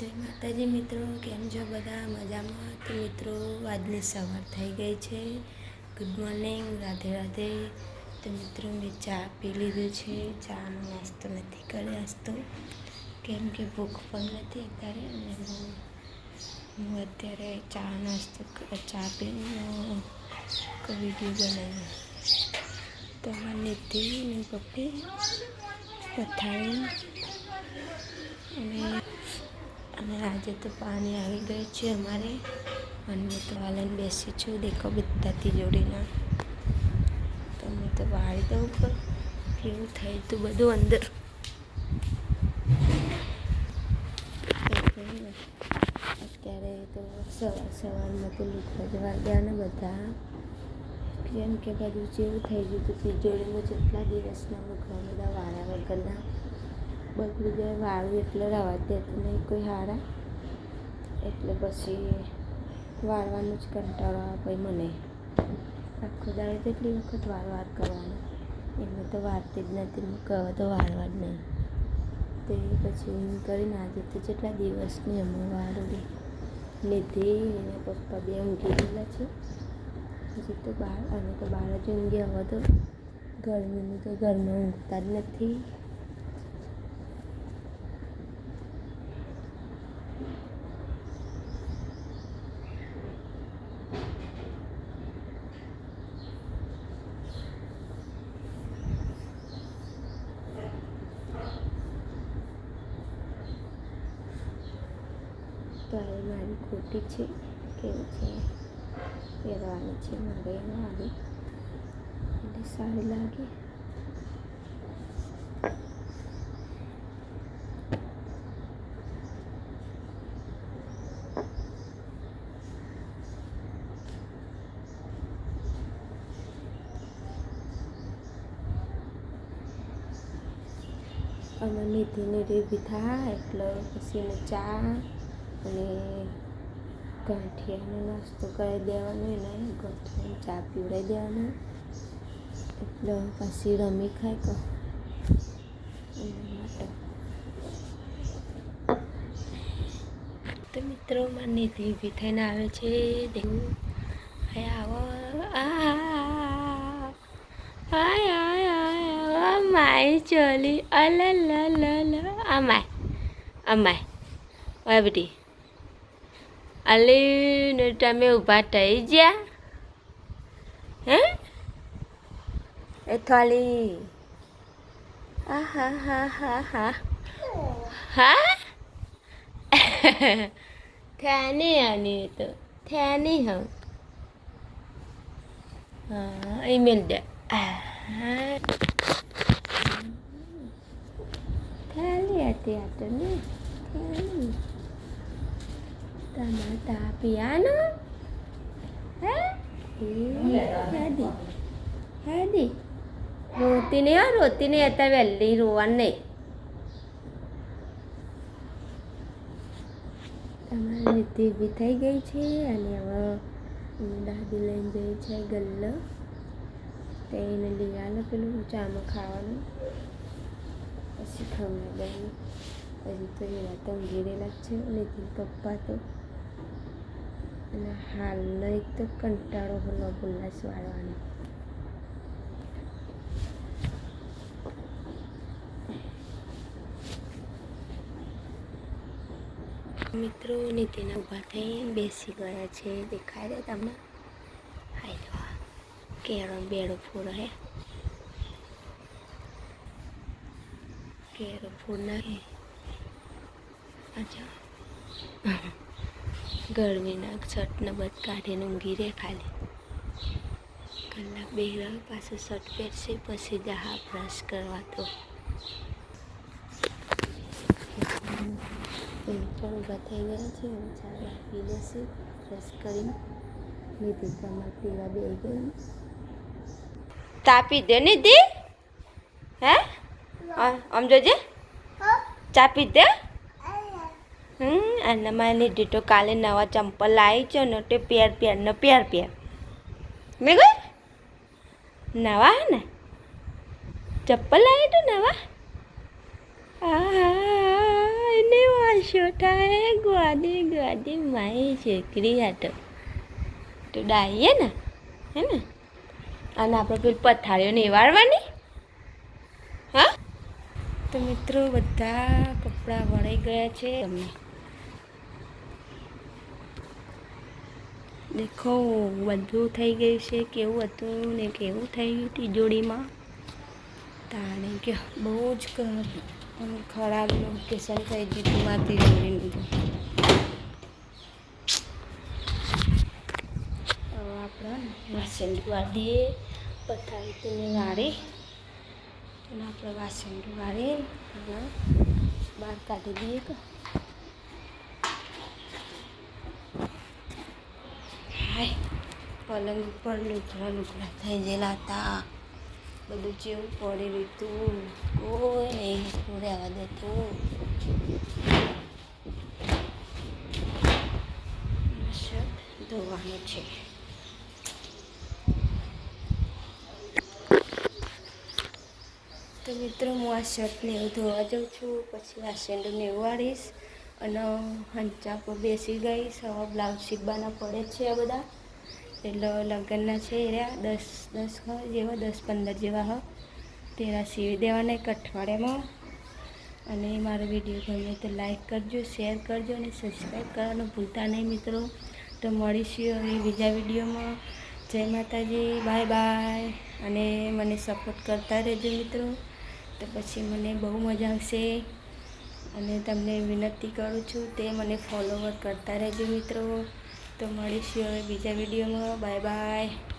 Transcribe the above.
જય માતાજી મિત્રો, કેમ છો બધા? મજામાં? તો મિત્રો આજની સવાર થઈ ગઈ છે. Good morning, Radhe Radhe. તો મિત્રો મેં ચા પી લીધું છે. ચાનો નાસ્તો નથી કર્યો આજ તો, કેમ કે ભૂખ પણ નથી અત્યારે. અને હું અત્યારે ચા પીને વિડીયો બનાવી. તો નિધિ ને પપ્પી પથારી અને આજે તો પાણી આવી ગયું છે અમારે. અને હું તો હાલને બેસી છું, દેખો બધાથી જોડીને. તો હું તો વાળી દઉં પણ કેવું થાય તું બધું અંદર. અત્યારે તો સવારમાં તો લીધા જવા ગયા ને બધા, કેમ કે બધું જેવું થઈ ગયું હતું તિજોરીમાં જેટલા દિવસના મુખવા બધા વાળા વગરના બગડી જાય. વાળું એટલે રવા દેતું નહીં કોઈ હારા, એટલે પછી વાળવાનું જ કંટાળો આવે. પછી મને આખો દાડે કેટલી વખત વાર કરવાનો, એમાં તો વાળતી જ નથી. હું કહે તો વાળવા જ નહીં. તે પછી એમ કરીને આજે તો જેટલા દિવસની અમે વાળું લીધી. એને પપ્પા બે ઊંઘી ગયેલા છે હજી તો બહાર, અને તો બહાર જ ઊંઘી. હવે તો ગરમીનું તો ઘરમાં ઊંઘતા જ નથી. તો હવે મારી ખોટી છે, કેવું છે પહેરવાની છે મારે એને આવી, એટલે સારી લાગે. અને નિધિને રેવી થાય એટલે પછી એને ચા અને ગાંઠિયાનો નાસ્તો કરાવી દેવાનો. એને ગાંઠિયાની ચા પીવડાવી દેવાનો, એટલે પછી રમી ખાય તો એના માટે. તો મિત્રો મારી નિધિ ઊભી થઈને આવે છે. દેવું આવો માય ચોલી અમાય ઓય બેટી અલીને તમે ઊભા થઈ ગયા હે એ થોલી હા થયા આની તો થયા નહીં હમ હા એ મિલ દે થેલી હતી આ તો ને થેલી તમારે તા પિયાનો હે હેદી રોતી નહીં હો, રોતી નહીં. અત્યારે વહેલી રોવાનું નહીં. તમારી નિધિ ઊભી થઈ ગઈ છે. અને હવે દાદી લઈને જઈ છે ગલ્લો. તો એને લઈ આલો પેલું ચામાં ખાવાનું, પછી ખવડાવી દઈએ. હજી તો એવા તો ઊંઘી રહેલા જ છે નિધિ પપ્પા તો. અને હાલનો એક તો કંટાળો હલો બોલાસ વાળવાનો. મિત્રો નિધિના ઊભા થઈને બેસી ગયા છે, દેખાય દે તમને. હાઈ તો કેળો બેડો ફૂલ હે, કેળો ફૂલ નાખે. અચ્છા ગરમીના શર્ટને બધ કાઢીને ઊંઘી રહે. ખાલી કલાક બે પાછું શર્ટ પહેરશે, પછી જહા બ્રશ કરવા. તો એ પણ ઊભા થઈ ગયા છે. અને ચા પી લેશે બ્રશ કરીને. નિધિ તમારે પીવા બે ગઈ. તાપી દે નિધિ હે આમ જોજે ચા પી દે. અને મારી નિધિ તો કાલે નવા ચંપલ લાવી છે ને, તે પેર મેં ગઈ નવા હે ને ચપ્પલ લાવી તો નવા. એને વાસો થાય ગ્વાદે ગ્વાદે માય છેકરી હાટો તો ડાઈએ ને હે ને. અને આપણે પેલી પથારીઓ નેવાળવાની. હા તો મિત્રો બધા કપડાં વળાઈ ગયા છે. તમને દેખો બધું થઈ ગયું છે. કેવું હતું ને કેવું થઈ ગયું તિજોરીમાં તાણે કે બહુ જ ખરાબ લોકેશન થઈ ગયું હતું મારી તિજોરીનું. તો હવે આપણે વાસણ વાળીએ પથારી તેને વાળી અને આપણે વાસણ વાળી બહાર કાઢી દઈએ. હાય પલંગ ઉપર લુગડા થઈ ગયેલા હતા. બધું જેવું પડી રહ્યું હતું. કોઈ નહીં રહેવા દેતું. શર્ટ ધોવાનું છે. તો મિત્રો હું આ શર્ટને એવું ધોવા જાઉં છું. પછી વાસણ એવું વાળીશ અને હંચા પર બેસી ગઈશ. હવે બ્લાઉઝ સીવવાના પડે છે આ બધા. એટલે લગ્નના છે એર્યા 10 જેવા 10-15 જેવા તેરા સીવી દેવાના એક અઠવાડિયામાં. અને મારો વિડીયો ગમે તો લાઈક કરજો, શેર કરજો અને સબસ્ક્રાઈબ કરવાનું ભૂલતા નહીં મિત્રો. તો મળીશું હવે બીજા વિડીયોમાં. જય માતાજી, બાય બાય. અને મને સપોર્ટ કરતા રહેજો મિત્રો. તો પછી મને બહુ મજા આવશે. અને તમને વિનંતી કરું છું તે મને ફોલોવર કરતા રહેજો મિત્રો. તો મળીશું હવે બીજા વિડીયોમાં. Bye bye.